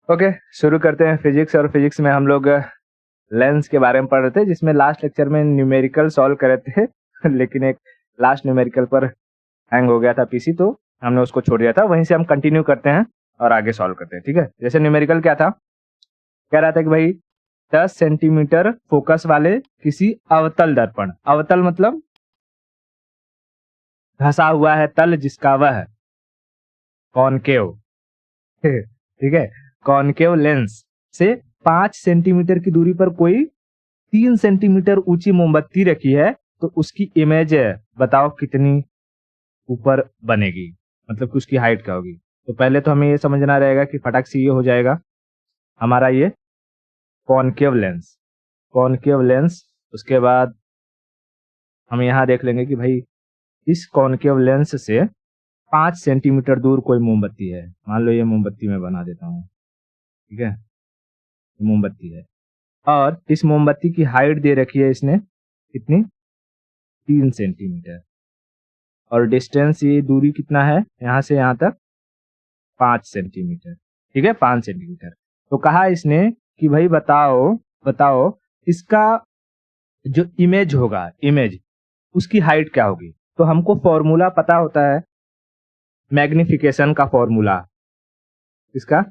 Okay, शुरू करते हैं फिजिक्स। और फिजिक्स में हम लोग लेंस के बारे में पढ़ रहे थे, जिसमें लास्ट लेक्चर में न्यूमेरिकल सॉल्व कर रहे थे लेकिन एक लास्ट न्यूमेरिकल पर हैंग हो गया था पीसी, तो हमने उसको छोड़ दिया था। वहीं से हम कंटिन्यू करते हैं और आगे सॉल्व करते हैं। ठीक है, जैसे न्यूमेरिकल क्या था, कह रहा था कि भाई 10 सेंटीमीटर फोकस वाले किसी अवतल दर्पण, अवतल मतलब धंसा हुआ है तल जिसका वह कॉनकेव ठीक है, कॉनकेव लेंस से 5 सेंटीमीटर की दूरी पर कोई 3 सेंटीमीटर ऊंची मोमबत्ती रखी है, तो उसकी इमेज बताओ कितनी ऊपर बनेगी, मतलब कि उसकी हाइट क्या होगी। तो पहले तो हमें ये समझना रहेगा कि फटाक से ये हो जाएगा हमारा ये कॉनकेव लेंस, कॉनकेव लेंस। उसके बाद हम यहाँ देख लेंगे कि भाई इस कॉनकेव लेंस से 5 सेंटीमीटर दूर कोई मोमबत्ती है। मान लो ये मोमबत्ती मैं बना देता हूँ, ठीक है, मोमबत्ती है और इस मोमबत्ती की हाइट दे रखी है इसने कितनी, 3 सेंटीमीटर, और डिस्टेंस ये दूरी कितना है यहाँ से यहाँ तक, 5 सेंटीमीटर। ठीक है, 5 सेंटीमीटर। तो कहा इसने कि भाई बताओ बताओ इसका जो इमेज होगा, इमेज उसकी हाइट क्या होगी। तो हमको फॉर्मूला पता होता है, मैग्निफिकेशन का फॉर्मूला, इसका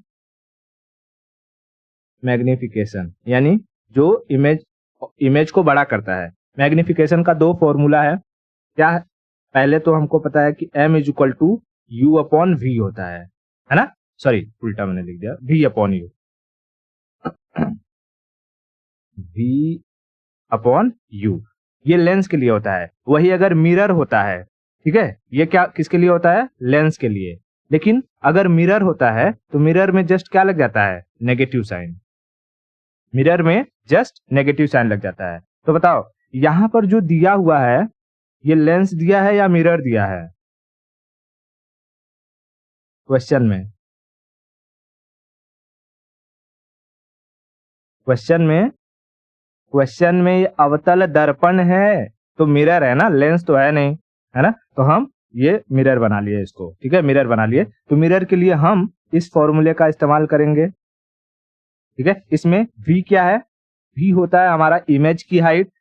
मैग्निफिकेशन यानी जो इमेज को बड़ा करता है। मैग्निफिकेशन का 2 फॉर्मूला है। क्या है? पहले तो हमको पता है कि m is equal to u upon v होता है ना, सॉरी उल्टा मैंने लिख दिया, v upon u, v upon u ये लेंस के लिए होता है। वही अगर मिरर होता है, ठीक है, ये क्या किसके लिए होता है, लेंस के लिए। लेकिन अगर मिरर होता है तो मिरर में जस्ट क्या लग जाता है, नेगेटिव साइन, मिरर में जस्ट नेगेटिव साइन लग जाता है। तो बताओ यहां पर जो दिया हुआ है ये लेंस दिया है या मिरर दिया है, क्वेश्चन में, क्वेश्चन में ये अवतल दर्पण है तो मिरर है ना, लेंस तो है नहीं, है ना। तो हम ये मिरर बना लिए इसको, ठीक है, मिरर बना लिए। तो मिरर के लिए हम इस फॉर्मूले का इस्तेमाल करेंगे। ठीक है, इसमें v क्या है, v होता है हमारा इमेज की हाइट,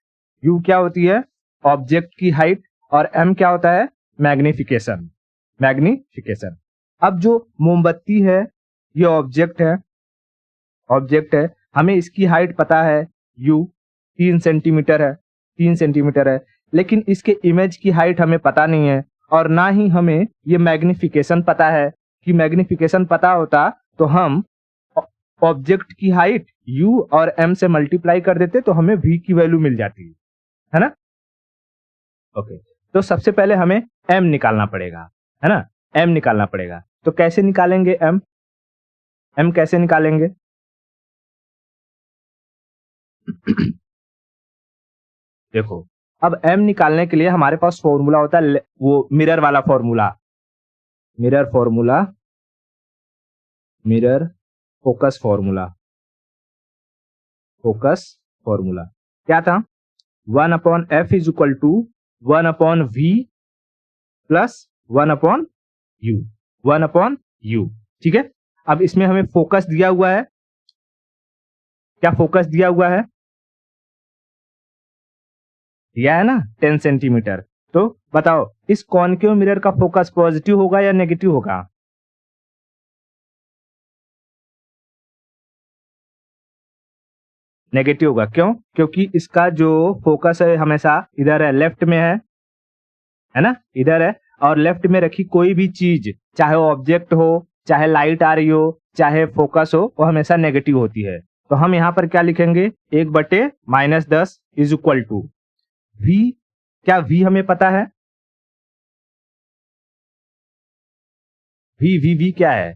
u क्या होती है ऑब्जेक्ट की हाइट, और m क्या होता है मैग्निफिकेशन, मैग्निफिकेशन। अब जो मोमबत्ती है ये ऑब्जेक्ट है, ऑब्जेक्ट है, हमें इसकी हाइट पता है u 3 सेंटीमीटर है, 3 सेंटीमीटर है, लेकिन इसके इमेज की हाइट हमें पता नहीं है, और ना ही हमें ये मैग्निफिकेशन पता है। कि मैग्निफिकेशन पता होता तो हम ऑब्जेक्ट की हाइट u और m से मल्टीप्लाई कर देते तो हमें v की वैल्यू मिल जाती है ना। ओके, तो सबसे पहले हमें m निकालना पड़ेगा, है ना, m निकालना पड़ेगा। तो कैसे निकालेंगे m कैसे निकालेंगे देखो, अब m निकालने के लिए हमारे पास फॉर्मूला होता है वो मिरर वाला formula, mirror formula, mirror focus formula, focus formula क्या था, 1 upon f is equal to 1 upon v plus 1 upon u, 1 upon u. ठीक है, अब इसमें हमें फोकस दिया हुआ है, क्या फोकस दिया हुआ है, दिया है ना 10 सेंटीमीटर। तो बताओ इस कॉनकेव मिरर का फोकस पॉजिटिव होगा या नेगेटिव होगा, नेगेटिव होगा। क्यों, क्योंकि इसका जो फोकस है हमेशा इधर है, लेफ्ट में है ना, इधर है, और लेफ्ट में रखी कोई भी चीज, चाहे ऑब्जेक्ट हो, चाहे लाइट आ रही हो, चाहे फोकस हो, वो हमेशा नेगेटिव होती है। तो हम यहां पर क्या लिखेंगे, 1/-10 इज इक्वल टू v, क्या v हमें पता है, v क्या है,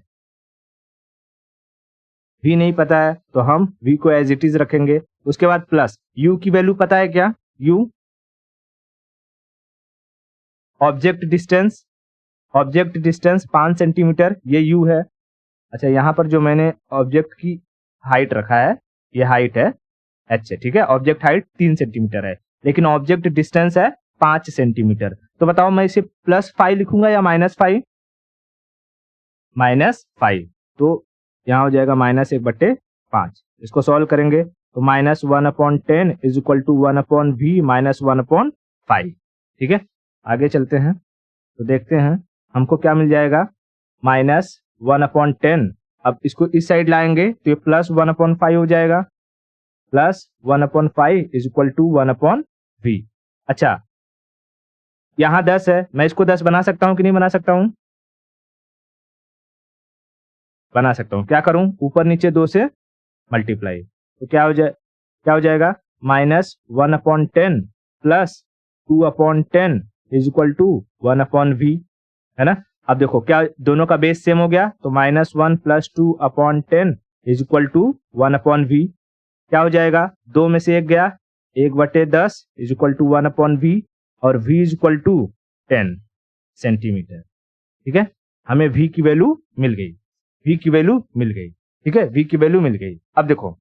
v नहीं पता है तो हम v को एज इट इज रखेंगे। उसके बाद प्लस u की वैल्यू पता है क्या, u object distance, object distance 5 centimetre, ये u है। अच्छा, यहां पर जो मैंने ऑब्जेक्ट की हाइट रखा है ये हाइट है h, ठीक है, ऑब्जेक्ट हाइट 3 सेंटीमीटर है, लेकिन ऑब्जेक्ट डिस्टेंस है 5 सेंटीमीटर। तो बताओ मैं इसे +5 लिखूंगा या -5, -5। तो यहाँ हो जाएगा -1/5। इसको सॉल्व करेंगे तो -1/10 इज इक्वल टू 1/v -1/5। ठीक है, आगे चलते हैं तो देखते हैं हमको क्या मिल जाएगा। -1/10, अब इसको इस साइड लाएंगे तो ये +1/5 हो जाएगा। +1/5 इज इक्वल टू 1/v। अच्छा, यहाँ 10 है, मैं इसको 10 बना सकता हूँ कि नहीं बना सकता हूँ? बना सकता हूँ। क्या करूँ? ऊपर नीचे 2 से मल्टीप्लाई, तो क्या हो जाएगा -1/10 plus 2/10 is equal to 1/v, है ना। अब देखो क्या दोनों का बेस सेम हो गया, तो -1 plus 2/10 is equal to 1/v। क्या हो जाएगा? 2 में से 1 गया, 1/10 इज इक्वल टू 1/v, और v is equal to 10 centimetre. ठीक है, हमें v की वैल्यू मिल गई, v की वैल्यू मिल गई। ठीक है, v की वैल्यू मिल गई। अब देखो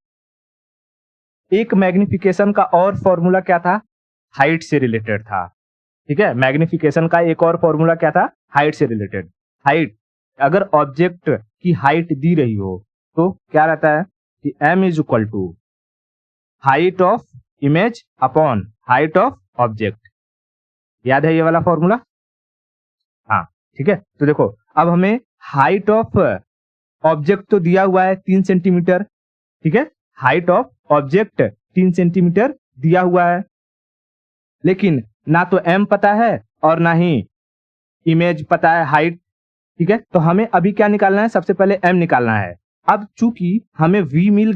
एक मैग्निफिकेशन का और फॉर्मूला क्या था? हाइट से रिलेटेड था। ठीक है, मैग्निफिकेशन का एक और फॉर्मूला क्या था? हाइट से रिलेटेड। हाइट, अगर ऑब्जेक्ट की हाइट दी रही हो तो क्या रहता है कि m is equal to height of image upon height of object. याद है ये वाला फॉर्मूला? हाँ, ठीक है। तो देखो अब हमें हाइट ऑफ ऑब्जेक्ट तो दिया हुआ है 3 सेंटीमीटर। ठीक है, हाइट ऑफ ऑब्जेक्ट 3 सेंटीमीटर दिया हुआ है, लेकिन ना तो m पता है और ना ही इमेज पता है, हाइट। ठीक है, तो हमें अभी क्या निकालना है? सबसे पहले m निकालना है। अब चूंकि हमें v मिल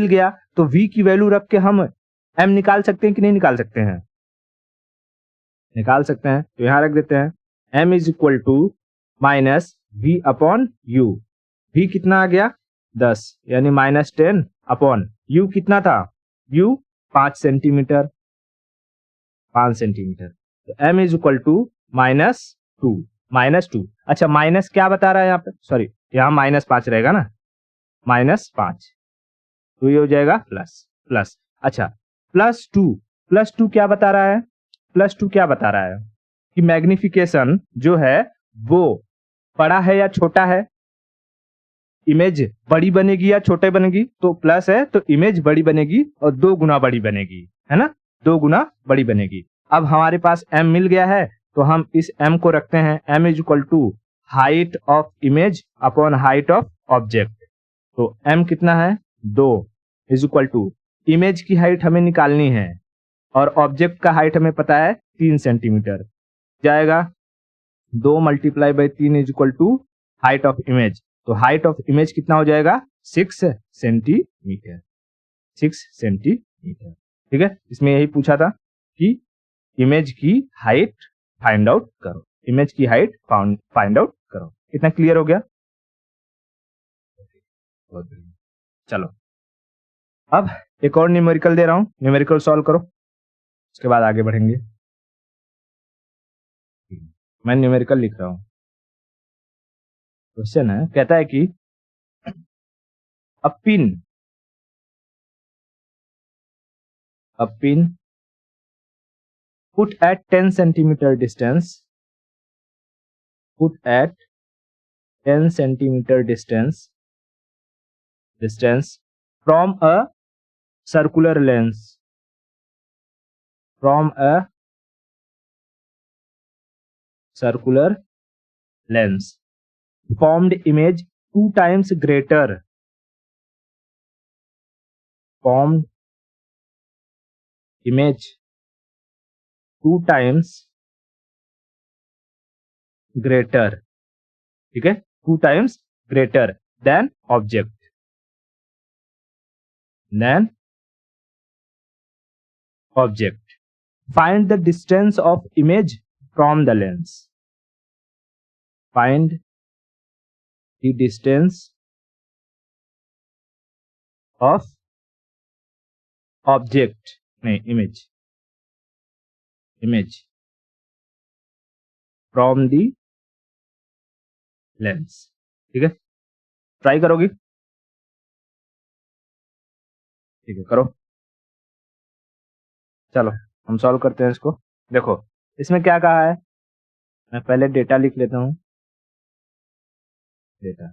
गया तो v की वैल्यू रख के हम m निकाल सकते हैं कि नहीं निकाल सकते हैं? निकाल सकते हैं। तो यहां रख देते हैं m is equal to -v upon u। v कितना आ गया? 10, यानी -10 अपॉन u कितना था? u 5 centimetre, 5 centimetre. तो m इज इक्वल टू -2। अच्छा, माइनस क्या बता रहा है यहाँ पे? सॉरी, यहाँ -5 रहेगा ना, -5, तो ये हो जाएगा प्लस। अच्छा, +2 क्या बता रहा है? +2 क्या बता रहा है कि मैग्निफिकेशन जो है वो बड़ा है या छोटा है? इमेज बड़ी बनेगी या छोटे बनेगी? तो प्लस है तो इमेज बड़ी बनेगी और 2 गुना बड़ी बनेगी, है ना, 2 गुना बड़ी बनेगी। अब हमारे पास m मिल गया है तो हम इस m को रखते हैं, m is equal to height of image upon height of object. तो m कितना है? 2 इज इक्वल टू इमेज की हाइट हमें निकालनी है और ऑब्जेक्ट का हाइट हमें पता है 3 सेंटीमीटर। जाएगा 2 × 3 is equal to height of image. तो हाइट ऑफ इमेज कितना हो जाएगा? 6 सेंटीमीटर। 6 सेंटीमीटर। ठीक है, इसमें यही पूछा था कि इमेज की हाइट फाइंड आउट करो, इमेज की हाइट फाइंड आउट करो। इतना क्लियर हो गया? बहुत बढ़िया। चलो अब एक और न्यूमेरिकल दे रहा हूं, न्यूमेरिकल सॉल्व करो, उसके बाद आगे बढ़ेंगे। मैं न्यूमेरिकल लिख रहा हूं। क्वेश्चन है, कहता है कि a pin put at 10 centimeter distance from a circular lens formed image 2 times greater ठीक है, 2 times greater than object, find the distance of image from the lens। find the distance of object, नहीं, image from the lens। ठीक है, try करोगी? ठीक है, करो। चलो हम सॉल्व करते हैं इसको। देखो इसमें क्या कहा है, मैं पहले डेटा लिख लेता हूं। डेटा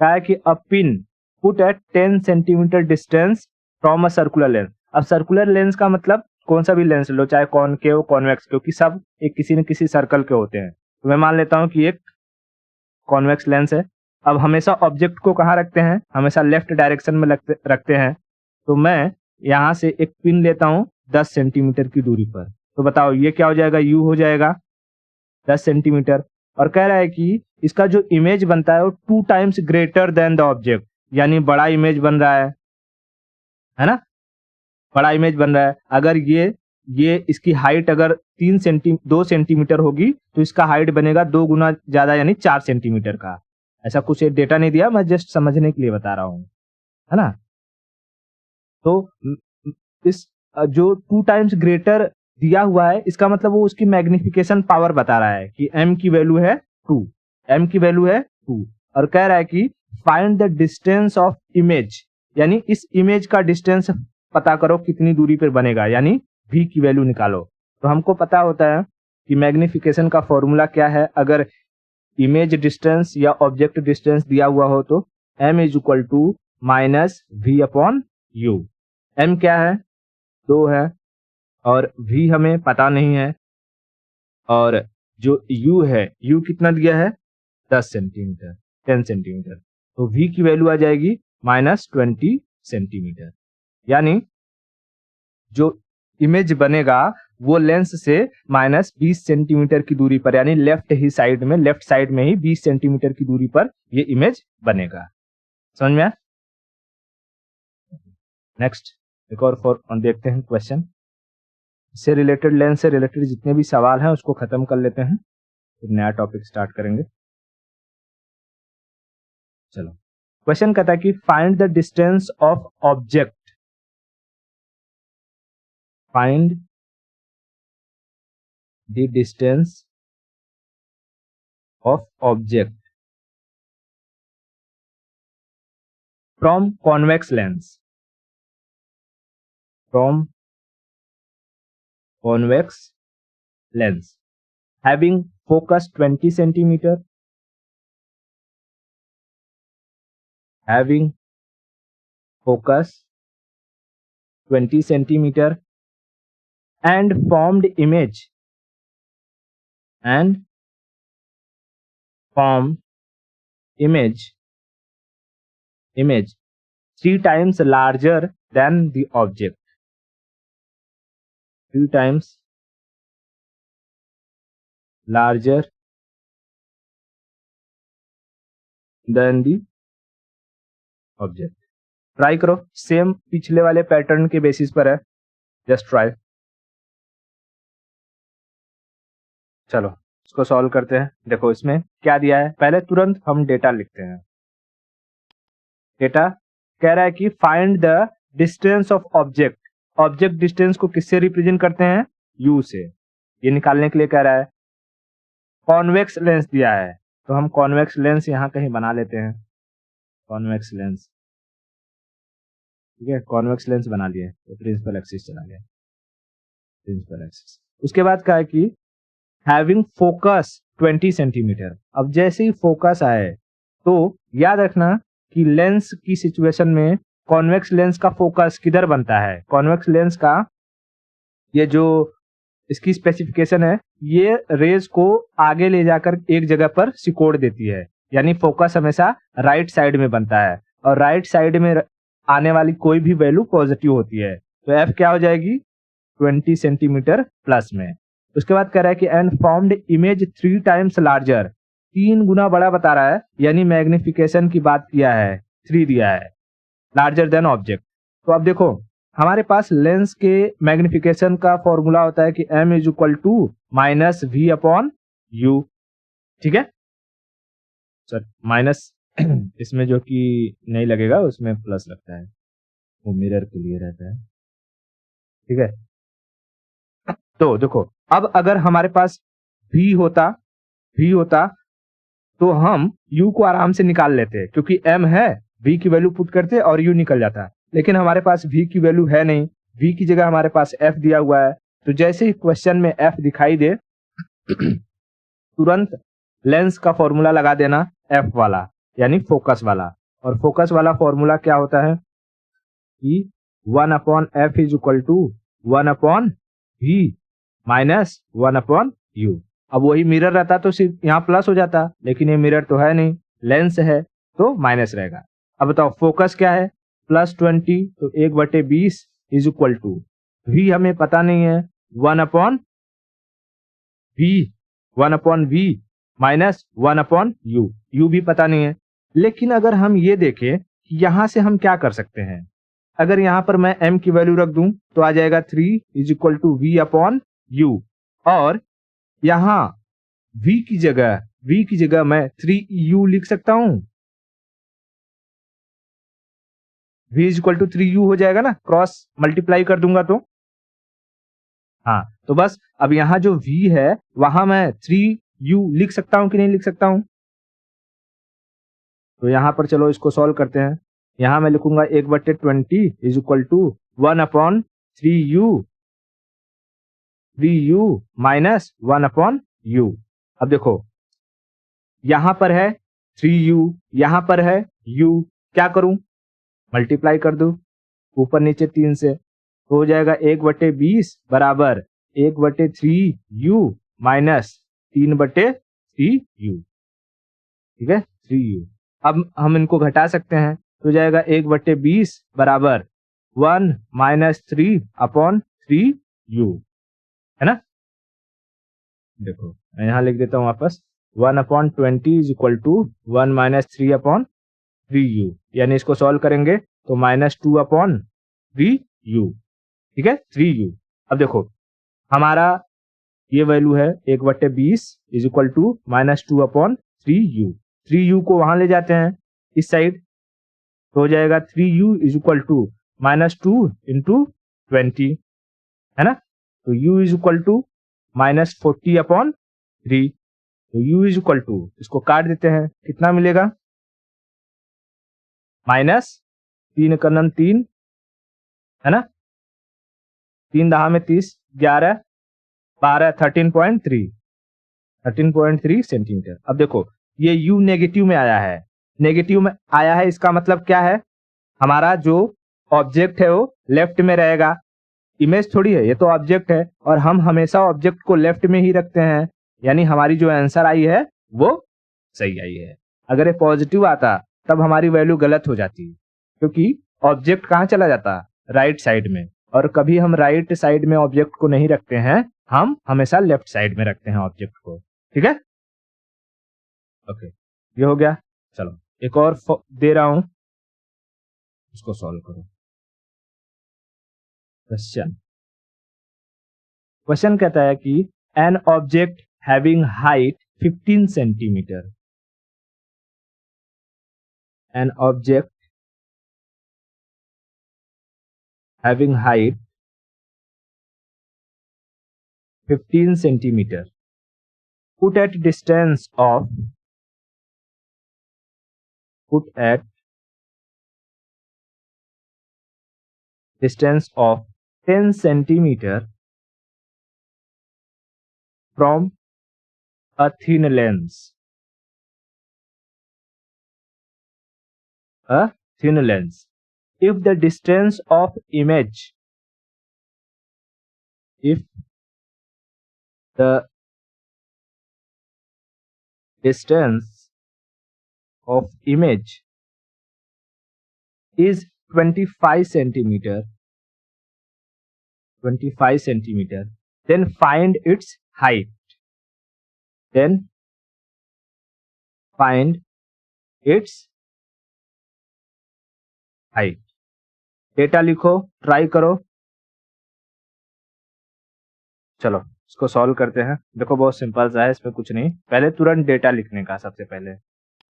क्या है कि a pin put at 10 centimetre distance from a circular lens. अब सर्कुलर लेंस का मतलब कौन सा भी लेंस लो, चाहे कॉनकेव कॉन्वेक्स, क्योंकि सब एक किसी न किसी सर्कल के होते हैं। तो मैं मान लेता हूं कि एक कॉन्वेक्स लेंस है। अब हमेशा ऑब्जेक्ट को कहाँ रखते हैं, हमेशा लेफ्ट डायरेक्शन में रखते हैं। तो मैं यहाँ से एक पिन लेता हूँ 10 सेंटीमीटर की दूरी पर। तो बताओ ये क्या हो जाएगा, यू हो जाएगा 10 सेंटीमीटर। और कह रहा है कि इसका जो इमेज बनता है वो 2 times greater than the object, यानी बड़ा इमेज बन रहा है ना, बड़ा इमेज बन रहा है। अगर ये इसकी हाइट अगर 2 सेंटीमीटर होगी तो इसका हाइट बनेगा 2 गुना ज्यादा, यानी 4 सेंटीमीटर का। ऐसा कुछ डेटा नहीं दिया, मैं जस्ट समझने के लिए बता रहा हूं, है ना। तो इस जो 2 टाइम्स ग्रेटर दिया हुआ है, इसका मतलब वो उसकी मैग्निफिकेशन पावर बता रहा है कि m की वैल्यू है 2, m की वैल्यू है 2। और कह रहा है कि find the distance of image, यानी इस इमेज का डिस्टेंस पता करो कितनी दूरी पर बनेगा, यानी v की वैल्यू निकालो। तो हमको पता होता है कि मैग्निफिकेशन का फॉर्मूला क्या है। अगर इमेज डिस्टेंस या ऑब्जेक्ट डिस्टेंस दिया हुआ हो तो m is equal to minus v upon u. m क्या है, 2 है, और v हमें पता नहीं है, और जो u है, u कितना दिया है 10 सेंटीमीटर, 10 सेंटीमीटर। तो v की वैल्यू आ जाएगी -20 सेंटीमीटर, यानी जो इमेज बनेगा वो लेंस से -20 सेंटीमीटर की दूरी पर, यानी लेफ्ट साइड में ही 20 सेंटीमीटर की दूरी पर ये इमेज बनेगा। समझ में आया? नेक्स्ट एक और देखते हैं क्वेश्चन। इससे रिलेटेड, लेंस से रिलेटेड जितने भी सवाल हैं उसको खत्म कर लेते हैं, फिर नया टॉपिक स्टार्ट करेंगे। चलो, क्वेश्चन कहता है कि find the distance of object, find the distance of object from convex lens, from convex lens having focus 20 centimeter, having focus 20 centimeter and formed image, and formed image 3 times larger than the object, 3 times larger than the object। Try करो, same पिछले वाले pattern के basis पर है, just try. चलो इसको solve करते हैं। देखो इसमें क्या दिया है, पहले तुरंत हम डेटा लिखते हैं। डेटा कह रहा है कि find the distance of object, object distance को किससे रिप्रेजेंट करते हैं, u से। ये निकालने के लिए कह रहा है कॉन्वेक्स लेंस दिया है, तो हम कॉन्वेक्स लेंस यहां कहीं बना लेते हैं। कॉन्वेक्स लेंस, ठीक है, कॉन्वेक्स लेंस बना लिए, तो प्रिंसिपल एक्सिस चला गया, प्रिंसिपल एक्सिस। उसके बाद कहा है कि हैविंग फोकस 20 सेंटीमीटर। अब जैसे ही फोकस आए तो याद रखना कि लेंस की सिचुएशन में कॉन्वेक्स लेंस का फोकस किधर बनता है, कॉन्वेक्स लेंस का ये जो इसकी स्पेसिफिकेशन है, ये रेज को आगे ले जाकर एक जगह पर सिकोड़ देती है, यानी फोकस हमेशा राइट साइड में बनता है, और राइट साइड में आने वाली कोई भी वैल्यू पॉजिटिव होती है। तो एफ क्या हो जाएगी 20 सेंटीमीटर प्लस में। उसके बाद कह रहा है कि and formed image 3 times larger, 3 गुना बड़ा बता रहा है, यानी मैग्निफिकेशन की बात किया है, 3 दिया है, लार्जर देन ऑब्जेक्ट। तो अब देखो हमारे पास लेंस के मैग्निफिकेशन का फॉर्मूला होता है कि m is equal to minus v upon u, ठीक है सर, माइनस इसमें जो कि नहीं लगेगा उसमें प्लस लगता है, वो मिरर के लिए रहता है, ठीक है। तो देखो अब अगर हमारे पास v होता तो हम u को आराम से निकाल लेते, क्योंकि m है, v की वैल्यू पुट करते और u निकल जाता। लेकिन हमारे पास v की वैल्यू है नहीं, v की जगह हमारे पास f दिया हुआ है। तो जैसे ही क्वेश्चन में f दिखाई दे तुरंत लेंस का फॉर्मूला लगा देना f वाला, यानी फोकस वाला। और फोकस वाला फॉर्मूला क्या होता है कि 1/f is equal to 1/v minus 1/u। अब वही मिरर रहता तो सिर्फ यहाँ प्लस हो जाता, लेकिन ये मिरर तो है नहीं, लेंस है तो माइनस रहेगा। अब बताओ फोकस क्या है, +20, तो 1/20 इज इक्वल टू v हमें पता नहीं है, 1/v माइनस 1/u, u भी पता नहीं है। लेकिन अगर हम ये देखें कि यहां से हम क्या कर सकते हैं, अगर यहां पर मैं m की वैल्यू रख दूं तो आ जाएगा 3 इज इक्वल टू v/u, और यहां v की जगह मैं 3u लिख सकता हूं। v is equal to 3u हो जाएगा ना, क्रॉस मल्टीप्लाई कर दूंगा तो। हाँ, तो बस अब यहाँ जो v है वहां मैं 3u लिख सकता हूं कि नहीं लिख सकता हूं। तो यहां पर चलो इसको सॉल्व करते हैं। यहां मैं लिखूंगा 1/20 is equal to 1/3u minus 1/u। अब देखो यहां पर है 3u, यहां पर है u, क्या करूं, मल्टीप्लाई कर दूं ऊपर नीचे 3 से, तो हो जाएगा 1/20 बराबर 1/3u माइनस 3/3u। ठीक है, 3u। अब हम इनको घटा सकते हैं तो जाएगा 1/20 बराबर 1 माइनस 3/3u, है ना। देखो मैं यहां लिख देता हूं वापस, 1/20 is equal to 1 minus 3/3u, यानी इसको सॉल्व करेंगे तो -2/3u। ठीक है, 3u। अब देखो हमारा ये वैल्यू है 1/20 is equal to -2/3u। 3u को वहां ले जाते हैं इस साइड, तो हो जाएगा 3u is equal to -2 into 20, है ना। तो u इज इक्वल टू -40/3। तो u इज इक्वल टू, इसको काट देते हैं, कितना मिलेगा, -3 × 3, है ना, 3 दहा में 30, 11 12 13.3 सेंटीमीटर। अब देखो ये u नेगेटिव में आया है, नेगेटिव में आया है इसका मतलब क्या है, हमारा जो ऑब्जेक्ट है वो लेफ्ट में रहेगा। इमेज थोड़ी है, ये तो ऑब्जेक्ट है और हम हमेशा ऑब्जेक्ट को लेफ्ट में ही रखते हैं, यानी हमारी जो आंसर आई है वो सही आई है। अगर ये पॉजिटिव आता तब हमारी वैल्यू गलत हो जाती, क्योंकि ऑब्जेक्ट कहाँ चला जाता, राइट साइड में, और कभी हम राइट साइड में ऑब्जेक्ट को नहीं रखते हैं, हम हमेशा लेफ्ट साइड में रखते हैं ऑब्जेक्ट को। ठीक है, ओके, ये हो गया। चलो एक और दे रहा हूं, इसको सॉल्व करो। क्वेश्चन कहता है कि an object having height 15 centimetre, an object having height 15 centimetre put at distance of 10 centimeter from a thin lens, if the distance of image, if the distance of image is 25 centimeter, then find its height, data लिखो, try करो। चलो इसको solve करते हैं। देखो बहुत simple सा है, इसमें कुछ नहीं, पहले तुरंत डेटा लिखने का, सबसे पहले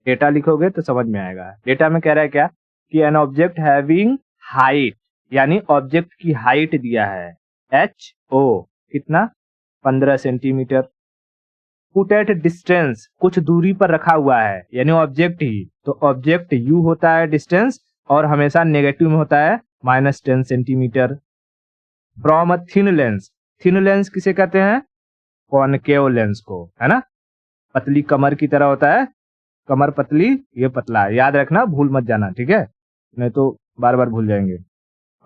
डेटा लिखोगे तो समझ में आएगा। डेटा में कह रहा है क्या कि एन ऑब्जेक्ट हैविंग हाइट, यानी ऑब्जेक्ट की हाइट दिया है HO कितना, 15 सेंटीमीटर। पुट एट डिस्टेंस, कुछ दूरी पर रखा हुआ है, यानी ऑब्जेक्ट ही, तो ऑब्जेक्ट U होता है डिस्टेंस, और हमेशा नेगेटिव में होता है -10 centimetre. From a thin lens, thin lens किसे कहते हैं, कॉनकेव लेंस को, है ना, पतली कमर की तरह होता है कमर पतली, ये पतला, याद रखना, भूल मत जाना, ठीक है, नहीं तो बार बार भूल जाएंगे।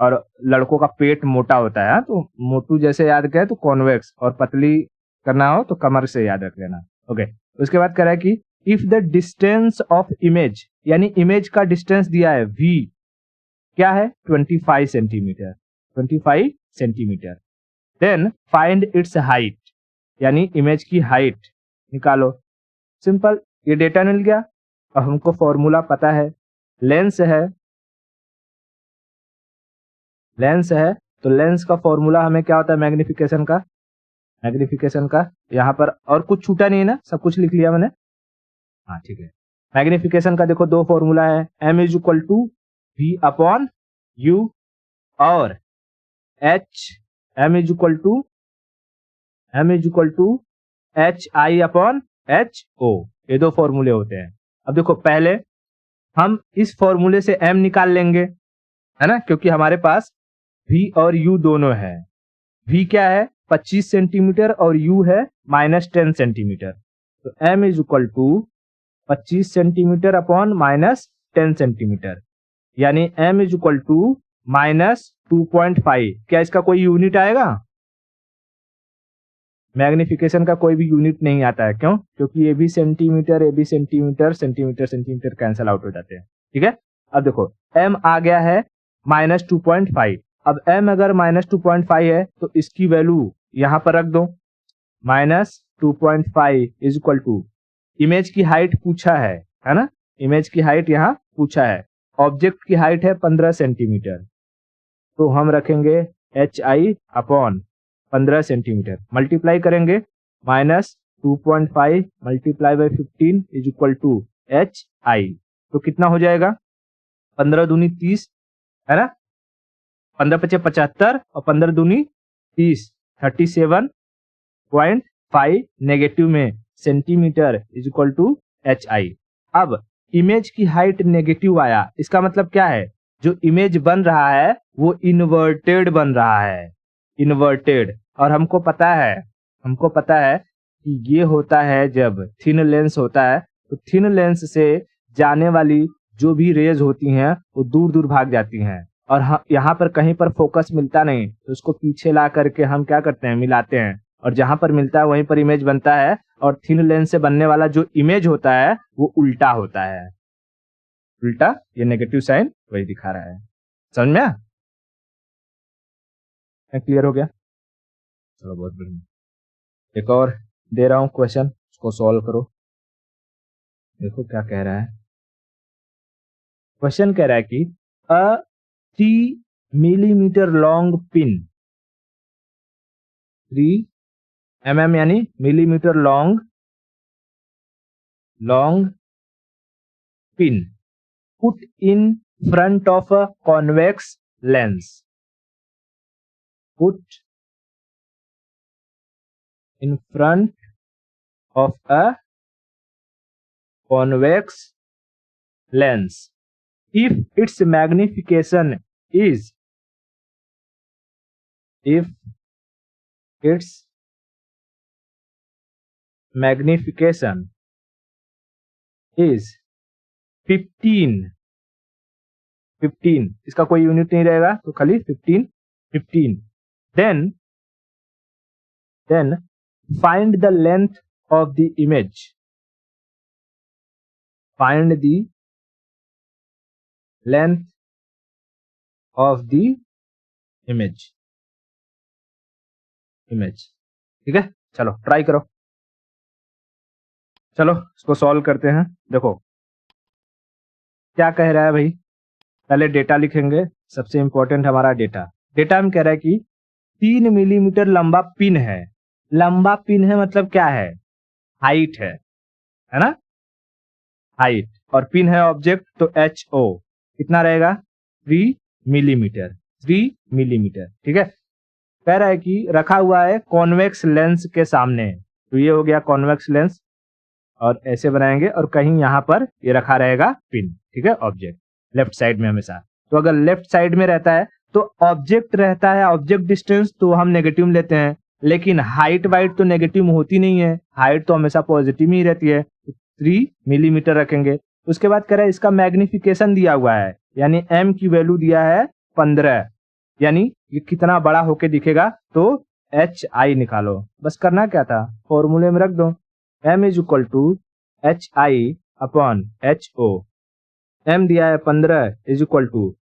और लड़कों का पेट मोटा होता है, तो मोटू जैसे याद करें तो कॉन्वेक्स, और पतली करना हो तो कमर से याद रख लेना। ओके, उसके बाद कह रहा है कि if the distance of image, यानी इमेज का डिस्टेंस दिया है v, क्या है 25 centimetre, 25 centimetre, then find its height, यानी इमेज की हाइट निकालो। सिंपल, ये डेटा मिल गया। अब हमको फॉर्मूला पता है, लेंस है, लेंस है, तो लेंस का फॉर्मूला हमें क्या होता है, मैग्निफिकेशन का, मैग्निफिकेशन का, यहाँ पर और कुछ छूटा नहीं है ना, सब कुछ लिख लिया मैंने, हाँ ठीक है। मैग्निफिकेशन का देखो दो फॉर्मूला है, m is equal to v upon u, और h, m is equal to h i upon h o, ये दो फॉर्मूले होते हैं। अब देखो पहले हम इस फॉर्मूले से m निकाल लेंगे, है ना, क्योंकि हमारे पास v और u दोनों है। v क्या है 25 सेंटीमीटर और u है -10 सेंटीमीटर, तो m is equal to 25 centimetre upon -10 centimetre, यानी m इज इक्वल टू -2.5। क्या इसका कोई यूनिट आएगा? मैग्निफिकेशन का कोई भी यूनिट नहीं आता है, क्यों? क्योंकि ये भी सेंटीमीटर, ये भी centimetre, centimetre centimetre cancel out हो जाते हैं, ठीक है। अब देखो m आ गया है -2.5, अब m अगर -2.5 है तो इसकी वैल्यू यहां पर रख दो, -2.5 इज इक्वल टू, इमेज की हाइट पूछा है ना, इमेज की हाइट यहाँ पूछा है, ऑब्जेक्ट की हाइट है 15 सेंटीमीटर, तो हम रखेंगे एच आई अपॉन 15 सेंटीमीटर, मल्टीप्लाई करेंगे -2.5 multiply by 15 is equal to H I, तो कितना हो जाएगा 15 दूनी 30, है ना, 15 पचे 75 और 15 दूनी 30, 37.5 नेगेटिव में centimetre is equal to H I. अब इमेज की हाइट नेगेटिव आया, इसका मतलब क्या है, जो इमेज बन रहा है वो इन्वर्टेड बन रहा है, इन्वर्टेड। और हमको पता है कि ये होता है जब थिन लेंस होता है, तो थिन लेंस से जाने वाली जो भी रेज होती हैं वो दूर दूर भाग जाती हैं, और यहाँ पर कहीं पर फोकस मिलता नहीं, तो उसको पीछे ला करके हम क्या करते हैं, मिलाते हैं, और जहां पर मिलता है वहीं पर इमेज बनता है, और थिन लेंस से बनने वाला जो इमेज होता है वो उल्टा होता है, उल्टा, ये नेगेटिव साइन वही दिखा रहा है। समझ में आया? क्लियर हो गया? चलो बहुत बढ़िया। एक और दे रहा हूं क्वेश्चन, उसको सॉल्व करो। देखो क्या कह रहा है, क्वेश्चन कह रहा है कि अ 3 मिलीमीटर लॉन्ग पिन, 3 mm यानी millimetre long pin put in front of a convex lens, put in front of a convex lens, if its magnification is, if its magnification is 15, इसका कोई यूनिट नहीं रहेगा तो खाली 15, then find the length of the image, find the length of the image, ठीक है। चलो try करो, चलो इसको सॉल्व करते हैं। देखो क्या कह रहा है भाई, पहले डेटा लिखेंगे, सबसे इंपॉर्टेंट हमारा डेटा में कह रहा है कि 3 मिलीमीटर लंबा पिन है, लंबा पिन है मतलब क्या है, हाइट है ना, हाइट, और पिन है ऑब्जेक्ट, तो एच ओ कितना रहेगा 3 मिलीमीटर, ठीक है। कह रहा है कि रखा हुआ है कॉन्वेक्स लेंस के सामने, तो ये हो गया कॉन्वेक्स लेंस, और ऐसे बनाएंगे और कहीं यहाँ पर ये रखा रहेगा पिन, ठीक है, ऑब्जेक्ट लेफ्ट साइड में हमेशा। तो अगर लेफ्ट साइड में रहता है तो ऑब्जेक्ट रहता है, ऑब्जेक्ट डिस्टेंस तो हम नेगेटिव में लेते हैं, लेकिन हाइट वाइट तो नेगेटिव में होती नहीं है, हाइट तो हमेशा पॉजिटिव ही रहती है। 3 मिलीमीटर रखेंगे। उसके बाद कह रहा है इसका मैग्निफिकेशन दिया हुआ है, यानी m की वैल्यू दिया है 15, यानी ये कितना बड़ा होके दिखेगा, तो HI निकालो। बस करना क्या था, फॉर्मूले में रख दो, m is equal to HI upon HO। m दिया है 15 इज इक्वल टू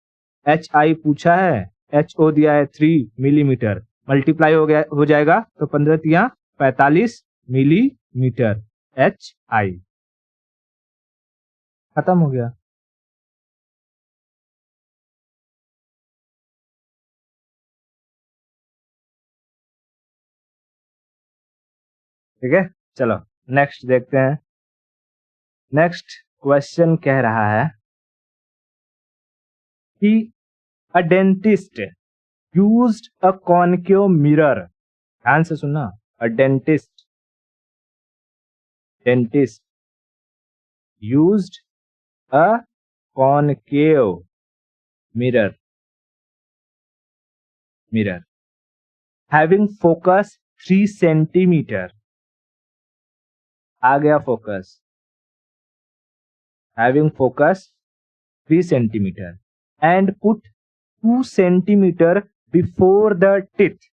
HI पूछा है, HO दिया है 3 मिलीमीटर, मल्टीप्लाई हो जाएगा तो 15 तिया 45 मिलीमीटर HI। खत्म हो गया। ठीक है, चलो नेक्स्ट देखते हैं। नेक्स्ट क्वेश्चन कह रहा है कि a dentist used a concave mirror. ध्यान से सुनना, a dentist used a concave mirror having focus 3 centimetre. आ गया focus, having focus 3 centimeter and put 2 centimeter before the teeth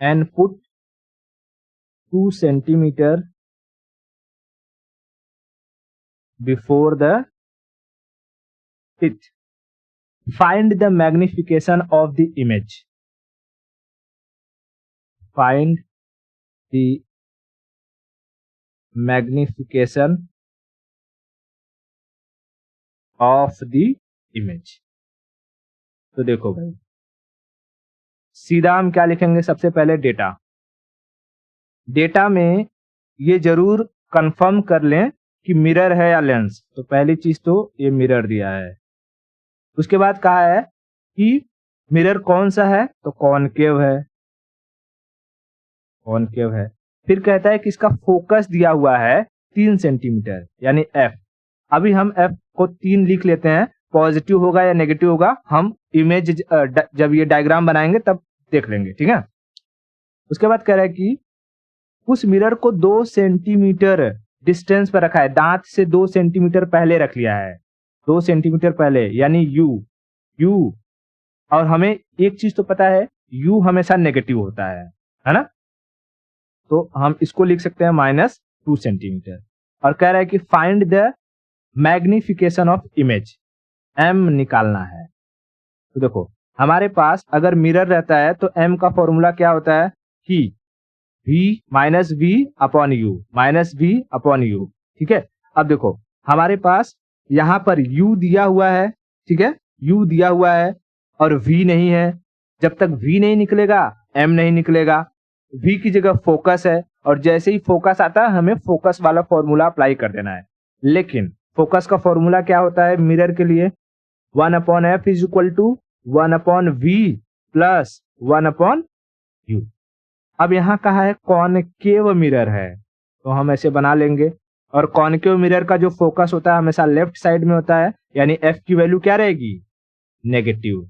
and put 2 centimeter before the teeth. Find the magnification of the image. Find the magnification of the image. तो देखो भाई, सीधा हम क्या लिखेंगे, सबसे पहले डेटा में ये जरूर कंफर्म कर लें कि मिरर है या लेंस। तो पहली चीज तो ये मिरर दिया है। उसके बाद कहा है कि मिरर कौन सा है, तो कॉनकेव है। फिर कहता है कि इसका फोकस दिया हुआ है 3 सेंटीमीटर यानी F। अभी हम F को 3 लिख लेते हैं, पॉजिटिव होगा या नेगेटिव होगा हम इमेज जब ये डायग्राम बनाएंगे तब देख लेंगे। ठीक है, उसके बाद कह रहा है कि उस मिरर को 2 सेंटीमीटर डिस्टेंस पर रखा है, दांत से 2 सेंटीमीटर पहले रख लिया है, 2 सेंटीमीटर पहले, यानी U। और हमें एक चीज तो पता है, U हमेशा नेगेटिव होता है ना, तो हम इसको लिख सकते हैं -2 सेंटीमीटर। और कह रहा है कि find the magnification of image, M निकालना है। तो देखो हमारे पास अगर मिरर रहता है तो M का फॉर्मूला क्या होता है कि V अपॉन U। ठीक है, अब देखो हमारे पास यहां पर U दिया हुआ है, ठीक है, U दिया हुआ है और V नहीं है। जब तक V नहीं निकलेगा M नहीं निकलेगा। V की जगह फोकस है और जैसे ही फोकस आता है हमें फोकस वाला फॉर्मूला अप्लाई कर देना है। लेकिन फोकस का फॉर्मूला क्या होता है मिरर के लिए, 1/f is equal to 1/v plus 1/u। अब यहाँ कहा है कॉनकेव मिरर है, तो हम ऐसे बना लेंगे। और कॉनकेव मिरर का जो फोकस होता है हमेशा लेफ्ट साइड में होता है, यानी f की वैल्यू क्या रहेगी, नेगेटिव।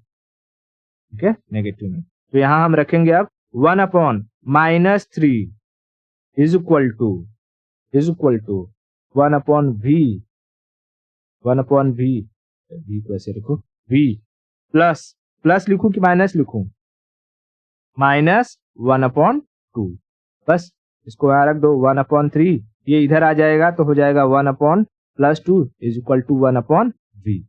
ठीक है, नेगेटिव में। तो यहाँ हम रखेंगे अब 1/-3 इज इक्वल टू 1/v को ऐसे रखो, v प्लस लिखूं कि माइनस लिखूं, -1/2। बस इसको यहां रख दो, 1/3 ये इधर आ जाएगा तो हो जाएगा 1/+2 इज इक्वल टू 1/v।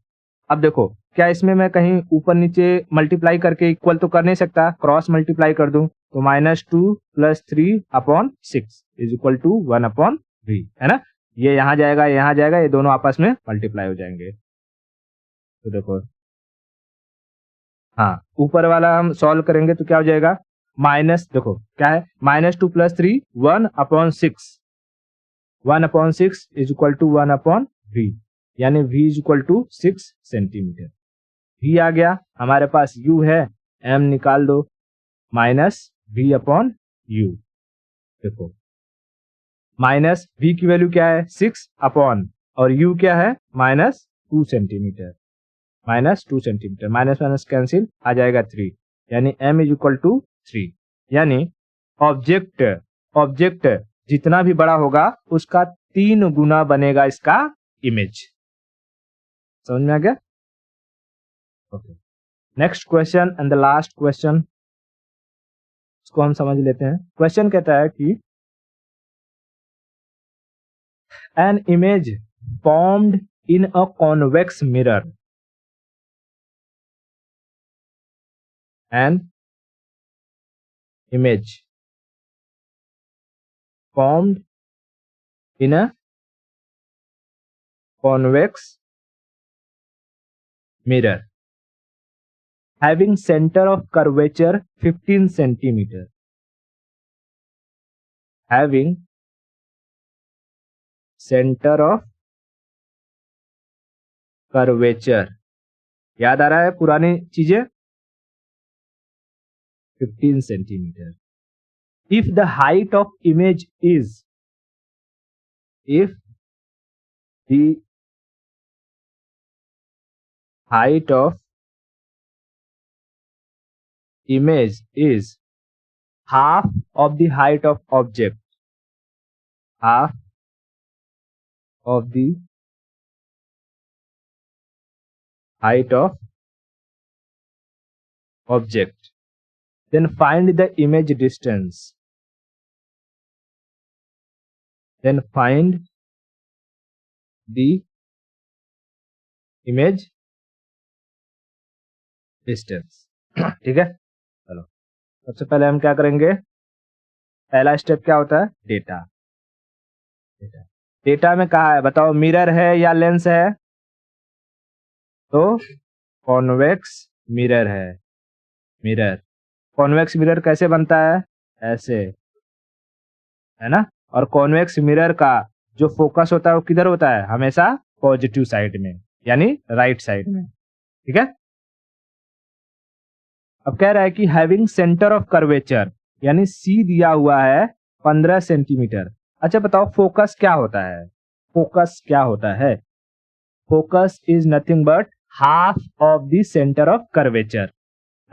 अब देखो क्या इसमें मैं कहीं ऊपर नीचे मल्टीप्लाई करके इक्वल तो कर नहीं सकता, क्रॉस मल्टीप्लाई कर दूं तो -2 + 3/6 इज इक्वल टू 1/v, है ना। ये यहाँ जाएगा, ये दोनों आपस में मल्टीप्लाई हो जाएंगे। तो देखो हाँ, ऊपर वाला हम सॉल्व करेंगे तो क्या हो जाएगा, माइनस, देखो क्या है, -2 + 3 1/6 इज इक्वल टू 1/v, यानी v is equal to 6 centimetre. v आ गया, हमारे पास u है, m निकाल दो, -v/u। देखो -v की वैल्यू क्या है 6 अपॉन, और u क्या है -2 सेंटीमीटर, -2 सेंटीमीटर, माइनस कैंसिल आ जाएगा 3, यानी m इज इक्वल टू 3। यानी ऑब्जेक्ट जितना भी बड़ा होगा उसका 3 गुना बनेगा इसका इमेज। समझ में आ गया? Okay, next question and the last question, इसको हम समझ लेते हैं। क्वेश्चन कहता है कि an image formed in a convex mirror, an image formed in a convex mirror having center of curvature 15 centimeter, having center of curvature, याद आ रहा है पुरानी चीजें, 15 centimeter. If the height of image is, if the height of image is half of the height of object, half of the height of object, then find the image distance, then find the image distance. ठीक है, चलो सबसे पहले हम क्या करेंगे, पहला step क्या होता है, डेटा। डेटा में कहा है बताओ, मिरर है या लेंस है? तो कॉन्वेक्स मिरर है, मिरर। कॉन्वेक्स मिरर कैसे बनता है, ऐसे, है ना। और कॉन्वेक्स मिरर का जो फोकस होता है वो किधर होता है, हमेशा पॉजिटिव साइड में, यानी राइट साइड में। ठीक है, अब कह रहा है कि हैविंग सेंटर ऑफ कर्वेचर, यानी सी दिया हुआ है 15 सेंटीमीटर। अच्छा बताओ फोकस क्या होता है, फोकस क्या होता है? Focus is nothing but half of the centre of curvature,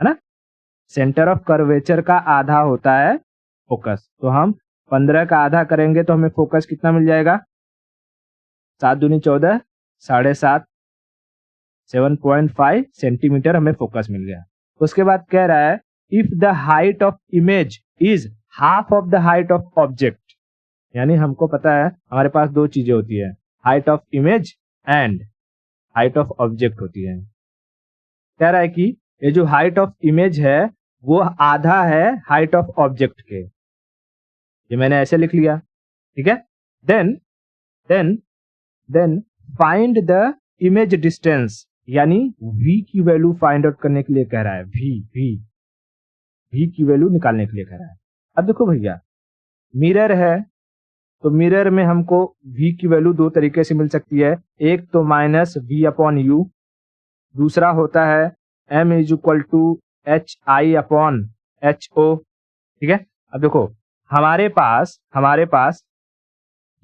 है ना। सेंटर ऑफ कर्वेचर का आधा होता है फोकस, तो हम 15 का आधा करेंगे तो हमें फोकस कितना मिल जाएगा, 7 दूनी 14, 7.5, 7.5 सेंटीमीटर हमें फोकस मिल गया। उसके बाद कह रहा है if the height of image is half of the height of object, यानी हमको पता है हमारे पास दो चीजें होती है, height of image and height of object होती है। कह रहा है कि ये जो हाइट ऑफ इमेज है वो आधा है हाइट ऑफ ऑब्जेक्ट के, ये मैंने ऐसे लिख लिया। ठीक है, then find the image distance, यानी v की वैल्यू फाइंड आउट करने के लिए कह रहा है, v की वैल्यू निकालने के लिए कह रहा है। अब देखो भैया, मिरर है तो मिरर में हमको v की वैल्यू दो तरीके से मिल सकती है, एक तो माइनस v अपॉन यू, दूसरा होता है m is equal to H I upon h o. ठीक है, अब देखो हमारे पास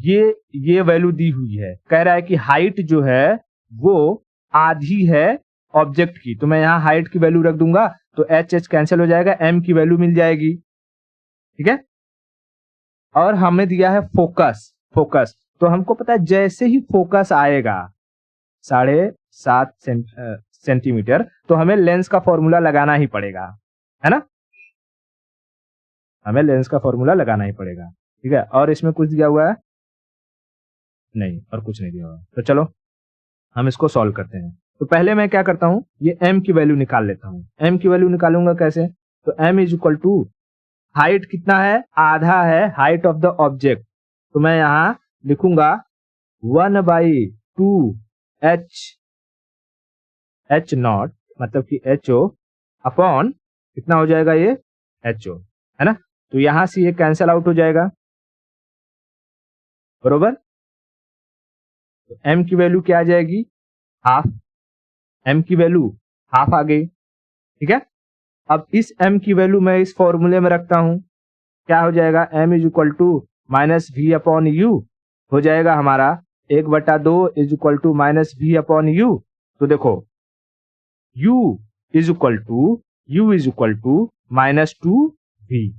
ये वैल्यू दी हुई है, कह रहा है कि हाइट जो है वो आधी है ऑब्जेक्ट की, तो मैं यहाँ हाइट की वैल्यू रख दूंगा तो एच कैंसिल हो जाएगा, m की वैल्यू मिल जाएगी। ठीक है, और हमें दिया है फोकस, तो हमको पता है जैसे ही फोकस आएगा 7.5 सेंटीमीटर तो हमें लेंस का फॉर्मूला लगाना ही पड़ेगा, है ना, हमें लेंस का फॉर्मूला लगाना ही पड़ेगा। ठीक है, और इसमें कुछ दिया हुआ है नहीं, और कुछ नहीं दिया हुआ, तो चलो हम इसको सॉल्व करते हैं। तो पहले मैं क्या करता हूं, ये m की वैल्यू निकाल लेता हूं। m की वैल्यू निकालूंगा कैसे, तो m is equal to height कितना है, आधा है हाइट ऑफ द ऑब्जेक्ट, तो मैं यहां लिखूंगा 1/2 h नॉट, मतलब कि HO अपॉन कितना हो जाएगा ये HO, है ना। तो यहां से ये कैंसिल आउट हो जाएगा, बरोबर। तो m की वैल्यू क्या आ जाएगी, हाफ, m की वैल्यू हाफ आ गई। ठीक है, अब इस m की वैल्यू मैं इस फॉर्मूले में रखता हूं, क्या हो जाएगा, m is equal to minus v upon u हो जाएगा हमारा 1/2 is equal to minus v upon u. तो देखो u is equal to -2v,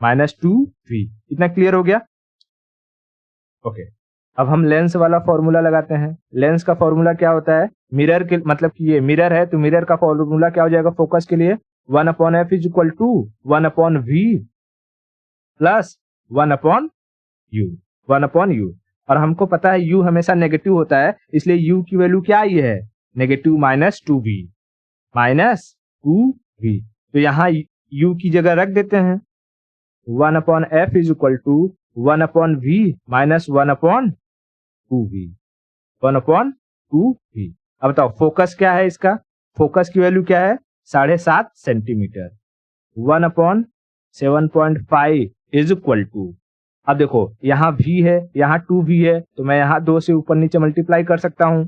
minus 2v। इतना क्लियर हो गया? ओके, अब हम लेंस वाला फॉर्मूला लगाते हैं। लेंस का फॉर्मूला क्या होता है? मिरर के मतलब कि ये मिरर है तो मिरर का फॉर्मूला क्या हो जाएगा फोकस के लिए? 1/f is equal to 1/v plus 1/u, 1/u। और हमको पता है u हमेशा नेगेटिव होता है, इसलिए u की वैल्यू क्या आई है? Negative minus 2v, minus 2v। तो यहाँ u की जगह रख देते हैं 1/f is equal to 1/v minus 1/2v, 1/2v। अब बताओ फोकस क्या है इसका? फोकस की वैल्यू क्या है? 7.5 सेंटीमीटर। 1/7.5 इज इक्वल टू, अब देखो यहाँ v है, यहाँ 2v है, तो मैं यहाँ 2 से ऊपर नीचे मल्टीप्लाई कर सकता हूं,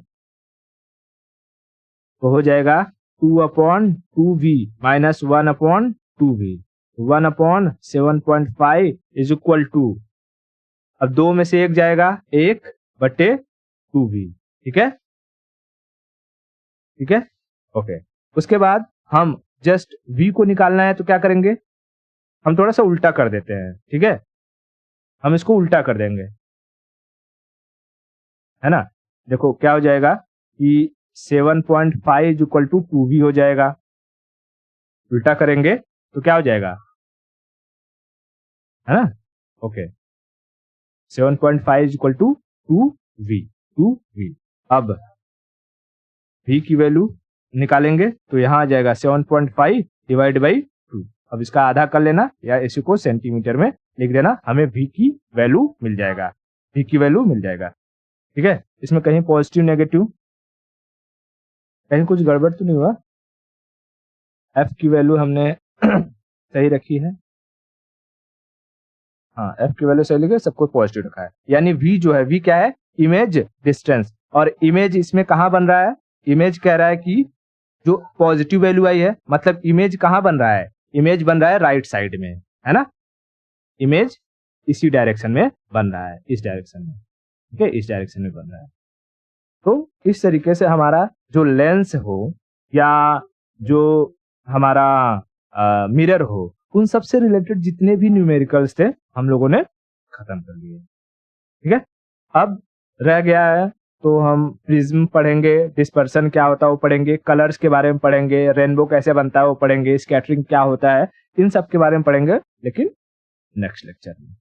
तो हो जाएगा 2/2v minus 1/2v, 1/7.5 is equal to, अब 2 में से 1 जाएगा 1/2v। ठीक है, ठीक है, ओके। उसके बाद हम जस्ट v को निकालना है तो क्या करेंगे? हम थोड़ा सा उल्टा कर देते हैं। ठीक है, हम इसको उल्टा कर देंगे, है ना। देखो क्या हो जाएगा कि 7.5 इक्वल टू 2v हो जाएगा। उल्टा करेंगे तो क्या हो जाएगा, है ना। Okay, 7.5 equal to 2v। अब v की वैल्यू निकालेंगे तो यहां आ जाएगा 7.5 डिवाइड बाई 2। अब इसका आधा कर लेना या इसी को सेंटीमीटर में लिख देना, हमें v की वैल्यू मिल जाएगा, v की वैल्यू मिल जाएगा। ठीक है, इसमें कहीं पॉजिटिव नेगेटिव कहीं कुछ गड़बड़ तो नहीं हुआ? f की वैल्यू हमने सही रखी है, हाँ f की वैल्यू सही लिखे, सब कुछ पॉजिटिव रखा है। यानी v जो है, v क्या है? Image distance. और इमेज इसमें कहाँ बन रहा है? इमेज कह रहा है कि जो पॉजिटिव वैल्यू आई है, मतलब इमेज कहाँ बन रहा है? इमेज बन रहा है राइट साइड में, है ना। इमेज इसी डायरेक्शन में बन रहा है, इस डायरेक्शन में। ठीक है, इस डायरेक्शन में बन रहा है। तो इस तरीके से हमारा जो लेंस हो या जो हमारा मिरर हो, उन सबसे रिलेटेड जितने भी न्यूमेरिकल्स थे हम लोगों ने खत्म कर लिए। ठीक है, अब रह गया है तो हम प्रिज्म पढ़ेंगे, डिस्पर्सन क्या होता है वो पढ़ेंगे, कलर्स के बारे में पढ़ेंगे, रेनबो कैसे बनता है वो पढ़ेंगे, स्कैटरिंग क्या होता है, इन सब के बारे में पढ़ेंगे, लेकिन नेक्स्ट लेक्चर में।